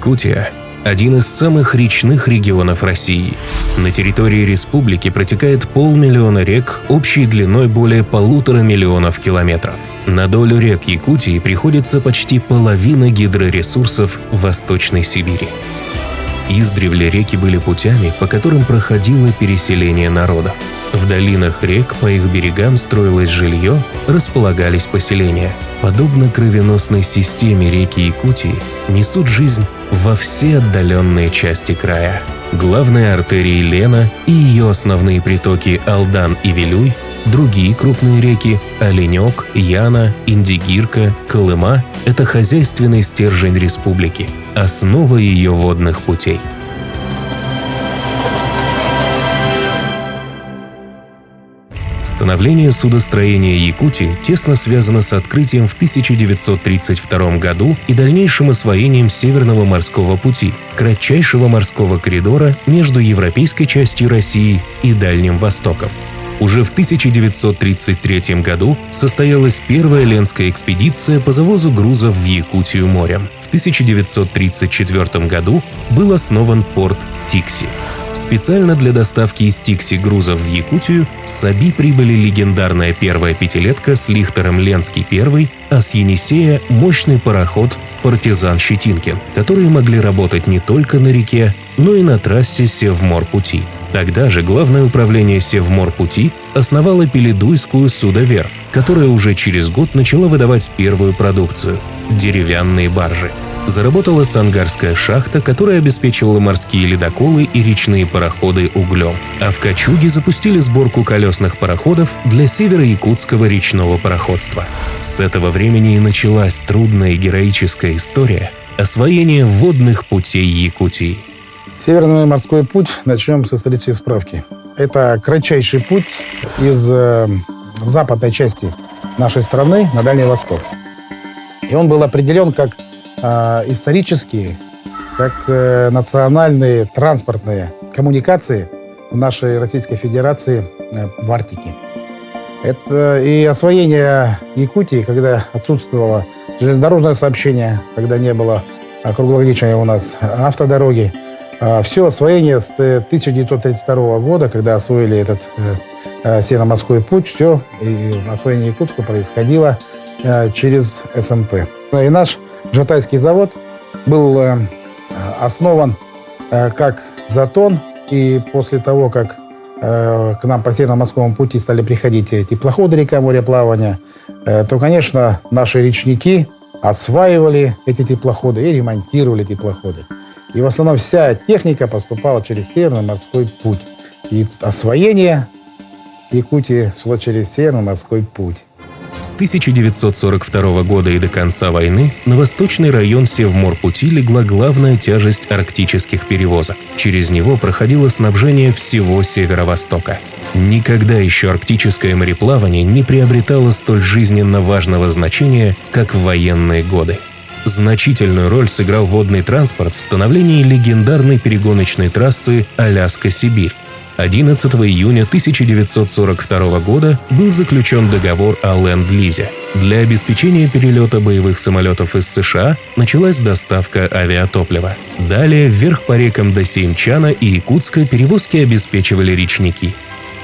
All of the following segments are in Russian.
Якутия – один из самых речных регионов России. На территории республики протекает 500 000 рек общей длиной более 1,5 миллиона километров. На долю рек Якутии приходится почти половина гидроресурсов Восточной Сибири. Издревле реки были путями, по которым проходило переселение народов. В долинах рек по их берегам строилось жилье, располагались поселения. Подобно кровеносной системе реки Якутии, несут жизнь во все отдаленные части края. Главные артерии Лена и ее основные притоки Алдан и Вилюй, другие крупные реки Оленек, Яна, Индигирка, Колыма – это хозяйственный стержень республики, основа ее водных путей. Становление судостроения Якутии тесно связано с открытием в 1932 году и дальнейшим освоением Северного морского пути, кратчайшего морского коридора между европейской частью России и Дальним Востоком. Уже в 1933 году состоялась первая ленская экспедиция по завозу грузов в Якутию морем. В 1934 году был основан порт Тикси. Специально для доставки из Тикси грузов в Якутию с Оби прибыли легендарная первая пятилетка с лихтером Ленский-1, а с Енисея мощный пароход «Партизан Щетинкин», которые могли работать не только на реке, но и на трассе Севморпути. Тогда же Главное управление Севморпути основало Пеледуйскую судоверфь, которая уже через год начала выдавать первую продукцию – деревянные баржи. Заработала Сангарская шахта, которая обеспечивала морские ледоколы и речные пароходы углем. А в Качуге запустили сборку колесных пароходов для северо-якутского речного пароходства. С этого времени и началась трудная и героическая история освоения водных путей Якутии. Северный морской путь, начнем с исторической справки. Это кратчайший путь из западной части нашей страны на Дальний Восток. И он был определен как исторические, как национальные транспортные коммуникации в нашей Российской Федерации в Арктике. Это и освоение Якутии, когда отсутствовало железнодорожное сообщение, когда не было круглогодичной у нас автодороги. Все освоение с 1932 года, когда освоили этот Северно-морской путь, все, и освоение Якутска происходило через СМП. И наш Жатайский завод был основан как затон, и после того, как к нам по Северно-морскому пути стали приходить теплоходы река мореплавания, то, конечно, наши речники осваивали эти теплоходы и ремонтировали теплоходы. И в основном вся техника поступала через Северный морской путь. И освоение Якутии шло через Северный морской путь. С 1942 года и до конца войны на восточный район Севморпути легла главная тяжесть арктических перевозок. Через него проходило снабжение всего Северо-Востока. Никогда еще арктическое мореплавание не приобретало столь жизненно важного значения, как в военные годы. Значительную роль сыграл водный транспорт в становлении легендарной перегоночной трассы Аляска-Сибирь. 11 июня 1942 года был заключен договор о ленд-лизе. Для обеспечения перелета боевых самолетов из США началась доставка авиатоплива. Далее вверх по рекам до Сеймчана и Якутска перевозки обеспечивали речники.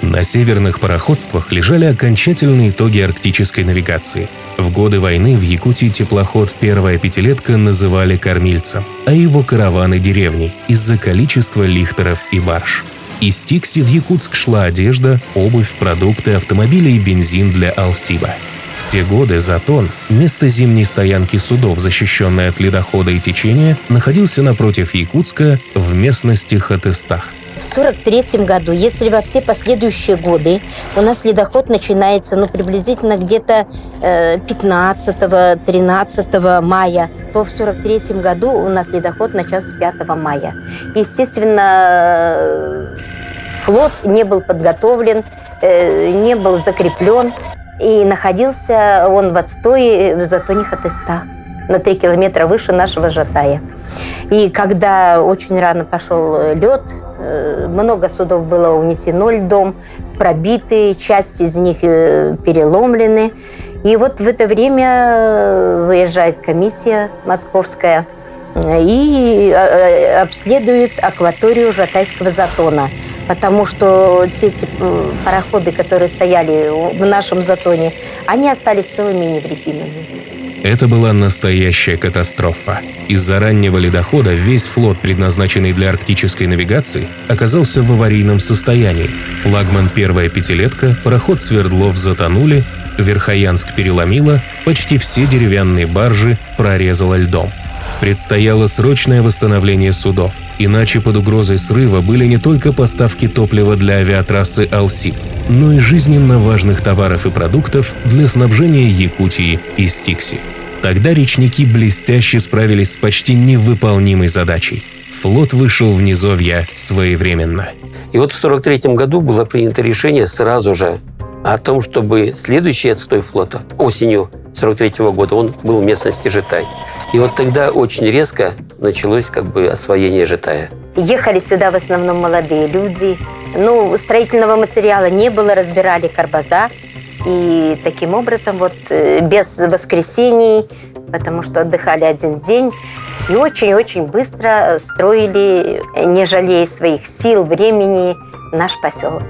На северных пароходствах лежали окончательные итоги арктической навигации. В годы войны в Якутии теплоход «Первая пятилетка» называли кормильцем, а его караваны – деревней из-за количества лихтеров и барж. Из Тикси в Якутск шла одежда, обувь, продукты, автомобили и бензин для Алсиба. В те годы Затон, место зимней стоянки судов, защищенное от ледохода и течения, находился напротив Якутска в местности Хатыстах. В 1943 году, если во все последующие годы у нас ледоход начинается приблизительно где-то 15-13 мая, то в 1943 году у нас ледоход начался 5 мая. Естественно, флот не был подготовлен, не был закреплен, и находился он в отстое в затоне Хатыстах, на 3 километра выше нашего Жатая. И когда очень рано пошел лед, много судов было унесено льдом, пробиты, часть из них переломлены. И вот в это время выезжает комиссия московская и обследуют акваторию Жатайского затона, потому что те пароходы, которые стояли в нашем затоне, они остались целыми и невредимыми. Это была настоящая катастрофа. Из-за раннего ледохода весь флот, предназначенный для арктической навигации, оказался в аварийном состоянии. Флагман «Первая пятилетка», пароход «Свердлов» затонули, Верхоянск переломило, почти все деревянные баржи прорезало льдом. Предстояло срочное восстановление судов, иначе под угрозой срыва были не только поставки топлива для авиатрассы Алсиб, но и жизненно важных товаров и продуктов для снабжения Якутии и Стикси. Тогда речники блестяще справились с почти невыполнимой задачей. Флот вышел в низовья своевременно. И вот в 1943 году было принято решение сразу же о том, чтобы следующий отстой флота осенью 1943 года он был в местности Житай. И вот тогда очень резко началось освоение Житая. Ехали сюда в основном молодые люди. Строительного материала не было, разбирали карбаза. И таким образом, без воскресений, потому что отдыхали один день, и очень-очень быстро строили, не жалея своих сил, времени, наш поселок.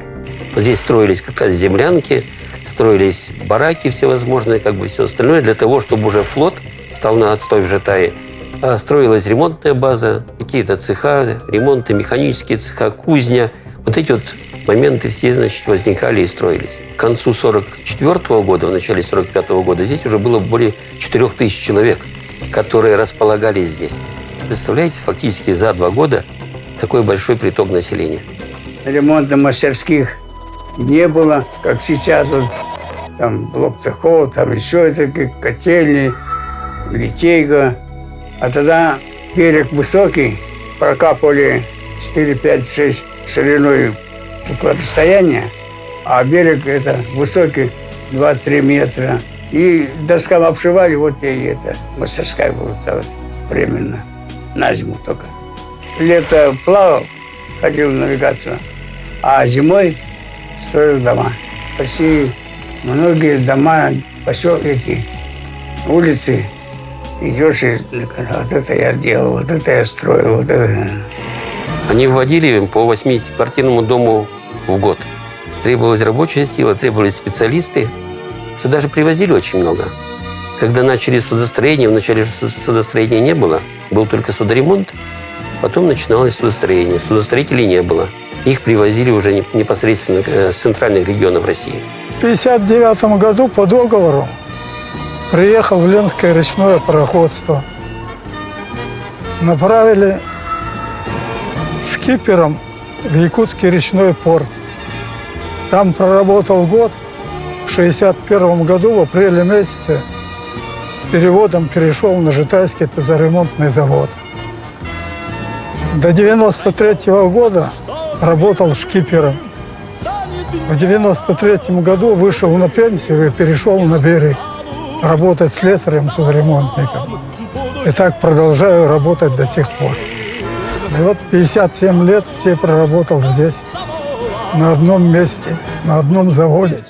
Здесь строились как раз землянки, строились бараки всевозможные, все остальное, для того, чтобы уже флот стал на отстой в Житае. Строилась ремонтная база, какие-то цеха, ремонты, механические цеха, кузня. Вот эти моменты все, возникали и строились. К концу 1944 года, в начале 1945 года здесь уже было более 4000 человек, которые располагались здесь. Представляете, фактически за 2 года такой большой приток населения. Ремонтных мастерских не было, как сейчас. Там блок цехов, там еще такие котельные, литейка. А тогда берег высокий, прокапывали 4, 5, 6 шириной такое расстояние, а берег это высокий 2-3 метра. И доскам обшивали, и мастерская была временно, на зиму только. Лето плавал, ходил в навигацию, а зимой строил дома. Почти многие дома, поселки, улицы, идешь и вот это я делал, вот это я строил, вот это. Они вводили по 80-квартирному дому в год. Требовалась рабочая сила, требовались специалисты. Сюда же привозили очень много. Когда начали судостроение, вначале судостроения не было, был только судоремонт, потом начиналось судостроение. Судостроителей не было. Их привозили уже непосредственно с центральных регионов России. В 1959 году по договору приехал в Ленское речное пароходство. Направили шкипером в Якутский речной порт. Там проработал год. В 1961 году, в апреле месяце, переводом перешел на Житайский тузоремонтный завод. До 1993 года работал шкипером. В 1993 году вышел на пенсию и перешел на берег работать слесарем-судоремонтником. И так продолжаю работать до сих пор. И 57 лет все проработал здесь, на одном месте, на одном заводе.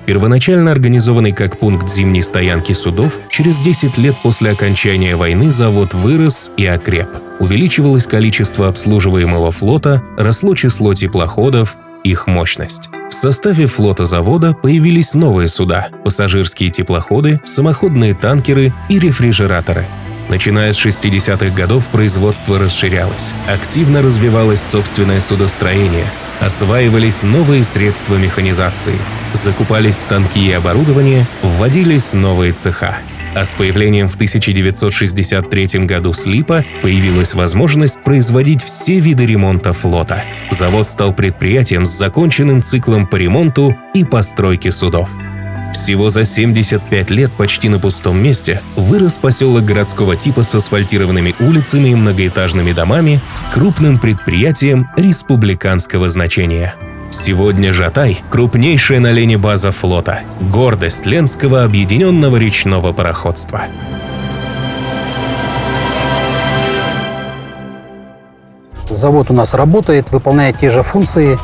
Первоначально организованный как пункт зимней стоянки судов, через 10 лет после окончания войны завод вырос и окреп. Увеличивалось количество обслуживаемого флота, росло число теплоходов, их мощность. В составе флота завода появились новые суда – пассажирские теплоходы, самоходные танкеры и рефрижераторы. Начиная с 60-х годов производство расширялось, активно развивалось собственное судостроение, осваивались новые средства механизации, закупались станки и оборудование, вводились новые цеха. А с появлением в 1963 году СЛИПа появилась возможность производить все виды ремонта флота. Завод стал предприятием с законченным циклом по ремонту и постройке судов. Всего за 75 лет почти на пустом месте вырос поселок городского типа с асфальтированными улицами и многоэтажными домами с крупным предприятием республиканского значения. Сегодня Жатай – крупнейшая на Лене база флота, гордость Ленского объединенного речного пароходства. Завод у нас работает, выполняет те же функции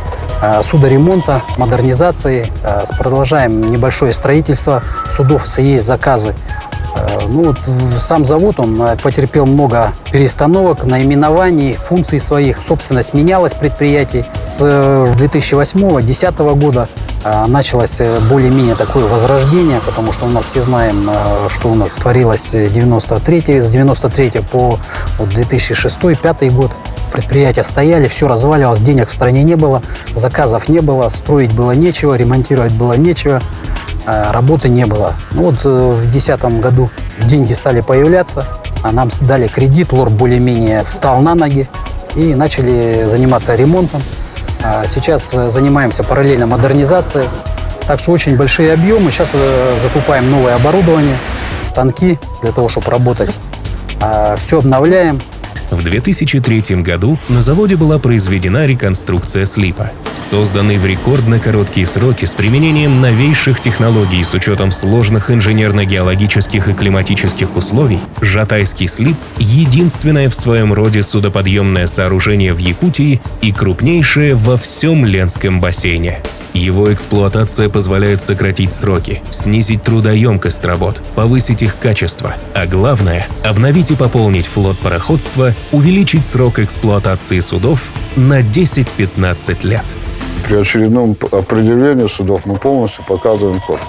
судоремонта, модернизации. Продолжаем небольшое строительство судов, если есть заказы. Сам завод, он потерпел много перестановок, наименований, функций своих. Собственность менялась предприятий. С 2008-2010 года началось более-менее такое возрождение, потому что у нас все знаем, что у нас творилось с 93 по 2006-2005 год. Предприятия стояли, все разваливалось, денег в стране не было, заказов не было, строить было нечего, ремонтировать было нечего, работы не было. В 2010 году деньги стали появляться, нам дали кредит, ЛОР более-менее встал на ноги и начали заниматься ремонтом. Сейчас занимаемся параллельно модернизацией, так что очень большие объемы. Сейчас закупаем новое оборудование, станки для того, чтобы работать. Все обновляем. В 2003 году на заводе была произведена реконструкция слипа. Созданный в рекордно короткие сроки с применением новейших технологий с учетом сложных инженерно-геологических и климатических условий, Жатайский слип – единственное в своем роде судоподъемное сооружение в Якутии и крупнейшее во всем Ленском бассейне. Его эксплуатация позволяет сократить сроки, снизить трудоемкость работ, повысить их качество, а главное – обновить и пополнить флот пароходства, увеличить срок эксплуатации судов на 10-15 лет. При очередном определении судов мы полностью показываем корпус.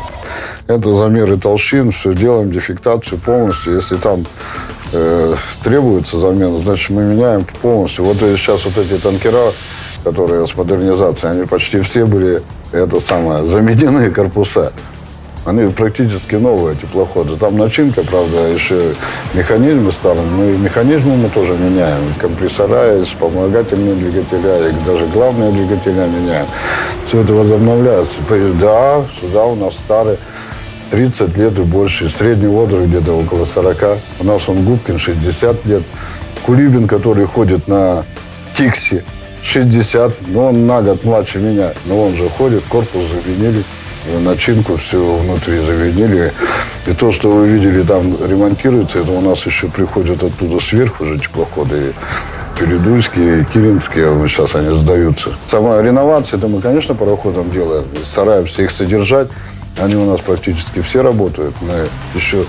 Это замеры толщин, все делаем, дефектацию полностью. Если там требуется замена, значит мы меняем полностью. Вот сейчас вот эти танкера, которые с модернизацией, они почти все были замененные корпуса. Они практически новые, теплоходы. Там начинка, правда, еще механизмы старые. Механизмы мы тоже меняем. Компрессора, вспомогательные двигателя, и даже главные двигателя меняем. Все это возобновляется. Да, сюда у нас старые, 30 лет и больше. Средний возраст где-то около 40. У нас он Губкин 60 лет. Кулибин, который ходит на Тикси, 60, но он на год младше меня. Но он же ходит, корпус заменили, начинку все внутри заменили. И то, что вы видели, там ремонтируется, это у нас еще приходят оттуда сверху уже теплоходы. Передуйские, Киринские, сейчас они сдаются. Сама реновация, это мы, конечно, пароходом делаем. Стараемся их содержать. Они у нас практически все работают. Мы еще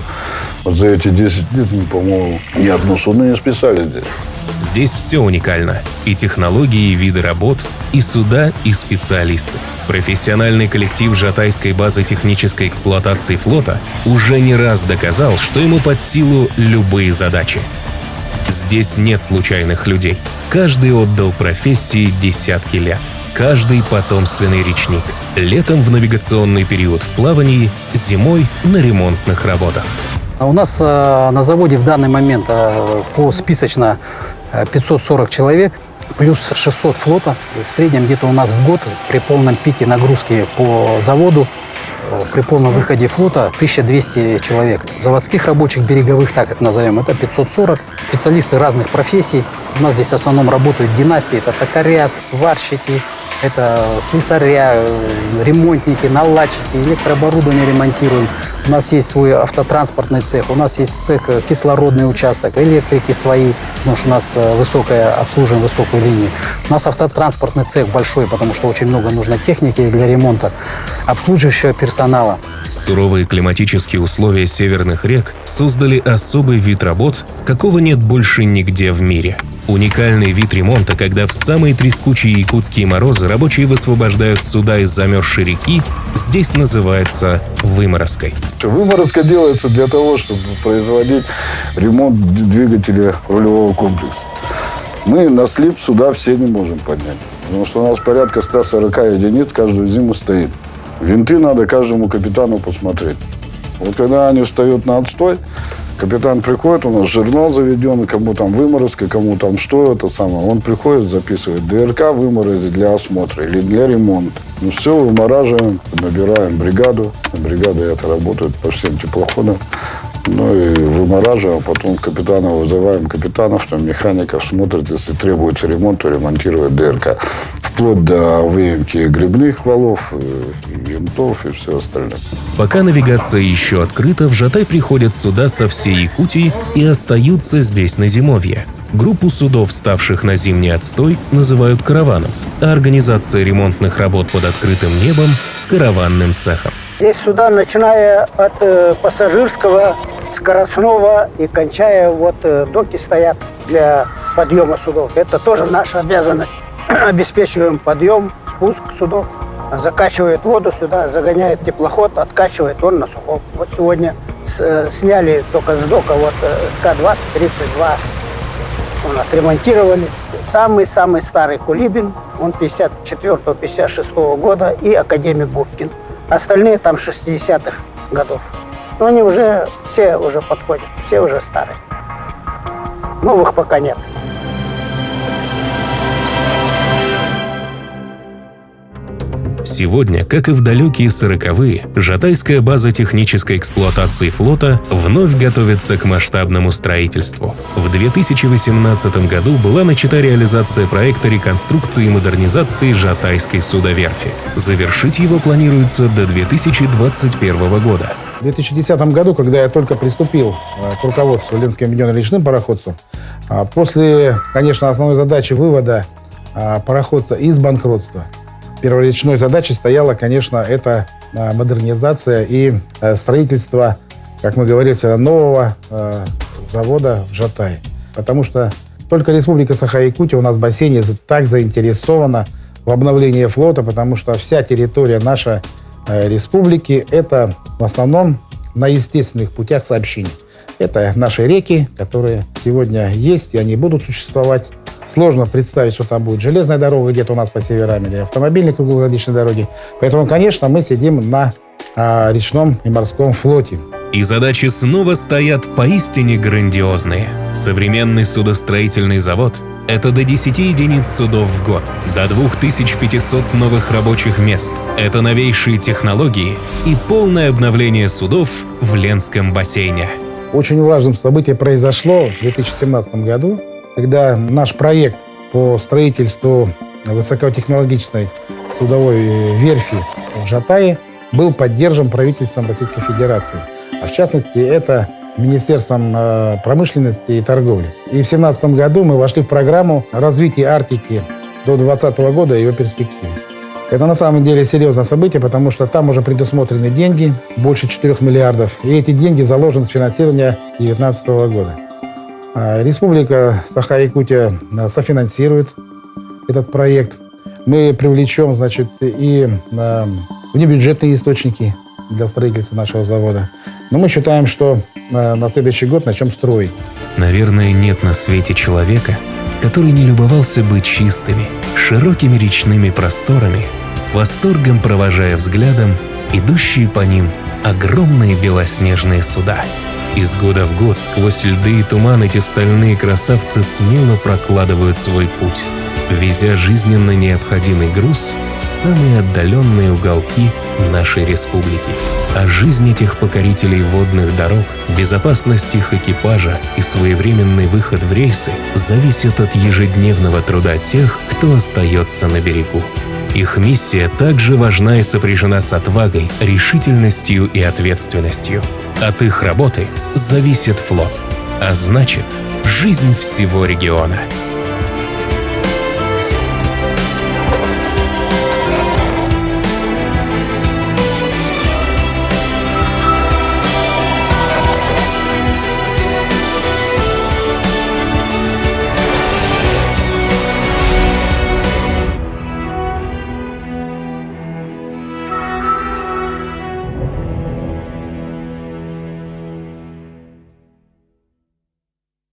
за эти 10 лет, по-моему, ни одно судно не списали здесь. Здесь все уникально. И технологии, и виды работ, и суда, и специалисты. Профессиональный коллектив Жатайской базы технической эксплуатации флота уже не раз доказал, что ему под силу любые задачи. Здесь нет случайных людей. Каждый отдал профессии десятки лет. Каждый потомственный речник. Летом в навигационный период в плавании, зимой на ремонтных работах. У нас на заводе в данный момент списочно 540 человек, плюс 600 флота. И в среднем где-то у нас в год при полном пике нагрузки по заводу, при полном выходе флота 1200 человек. Заводских рабочих, береговых, так как назовем, это 540. Специалисты разных профессий. У нас здесь в основном работают династии. Это токаря, сварщики, это слесаря, ремонтники, наладчики, электрооборудование ремонтируем. У нас есть свой автотранспортный цех, у нас есть цех кислородный участок, электрики свои, потому что у нас обслуживаем высокую линию. У нас автотранспортный цех большой, потому что очень много нужно техники для ремонта, обслуживающего персонала. Суровые климатические условия северных рек создали особый вид работ, какого нет больше нигде в мире. Уникальный вид ремонта, когда в самые трескучие якутские морозы рабочие высвобождают суда из замерзшей реки, здесь называется выморозкой. Выморозка делается для того, чтобы производить ремонт двигателя рулевого комплекса. Мы на слип суда все не можем поднять, потому что у нас порядка 140 единиц каждую зиму стоит. Винты надо каждому капитану посмотреть. Вот когда они встают на отстой, капитан приходит, у нас журнал заведен, кому там выморозка, кому там что, это самое. Он приходит, записывает ДРК выморозить для осмотра или для ремонта. Ну все, вымораживаем, набираем бригаду. Бригада это работает по всем теплоходам. Ну и вымораживаем, потом капитана вызываем, капитанов, там механиков смотрят, если требуется ремонт, то ремонтирует ДРК. Вплоть до выемки грибных валов, винтов и все остальное. Пока навигация еще открыта, в Жатай приходят суда со всей Якутии и остаются здесь на зимовье. Группу судов, ставших на зимний отстой, называют караваном, а организация ремонтных работ под открытым небом – караванным цехом. Здесь суда, начиная от пассажирского скоростного и кончая, вот доки стоят для подъема судов. Это тоже наша обязанность. Обеспечиваем подъем, спуск судов, закачивает воду сюда, загоняет теплоход, откачивает он на сухом. Вот сегодня сняли только с дока вот СК-20-32, отремонтировали. Самый-самый старый Кулибин, он 54-56 года, и академик Губкин. Остальные там 60-х годов. Но они уже, все уже подходят, все уже старые. Новых пока нет. Сегодня, как и в далекие 40-е, Жатайская база технической эксплуатации флота вновь готовится к масштабному строительству. В 2018 году была начата реализация проекта реконструкции и модернизации Жатайской судоверфи. Завершить его планируется до 2021 года. В 2010 году, когда я только приступил к руководству Ленинским объединенным речным пароходством, после, конечно, основной задачи вывода пароходства из банкротства, перворечной задачей стояла, конечно, это модернизация и строительство, как мы говорили, нового завода в Жатае. Потому что только Республика Саха-Якутия у нас в бассейне так заинтересована в обновлении флота, потому что вся территория нашей республики – это в основном на естественных путях сообщения. Это наши реки, которые сегодня есть, и они будут существовать. Сложно представить, что там будет железная дорога где-то у нас по северам или автомобильной круглогодичной дороги. Поэтому, конечно, мы сидим на речном и морском флоте. И задачи снова стоят поистине грандиозные. Современный судостроительный завод – это до 10 единиц судов в год, до 2500 новых рабочих мест. Это новейшие технологии и полное обновление судов в Ленском бассейне. Очень важным событием произошло в 2017 году, когда наш проект по строительству высокотехнологичной судовой верфи в Жатае был поддержан правительством Российской Федерации. А в частности, это Министерством промышленности и торговли. И в 2017 году мы вошли в программу развития Арктики до 2020 года и ее перспективы. Это на самом деле серьезное событие, потому что там уже предусмотрены деньги, больше 4 миллиардов, и эти деньги заложены с финансирования 2019 года. Республика Саха-Якутия софинансирует этот проект. Мы привлечем, значит, и внебюджетные источники для строительства нашего завода. Но мы считаем, что на следующий год начнем строить. Наверное, нет на свете человека, который не любовался бы чистыми, широкими речными просторами, с восторгом провожая взглядом идущие по ним огромные белоснежные суда. Из года в год сквозь льды и туман эти стальные красавцы смело прокладывают свой путь, везя жизненно необходимый груз в самые отдаленные уголки нашей республики. А жизнь этих покорителей водных дорог, безопасность их экипажа и своевременный выход в рейсы зависят от ежедневного труда тех, кто остается на берегу. Их миссия также важна и сопряжена с отвагой, решительностью и ответственностью. От их работы зависит флот, а значит, жизнь всего региона.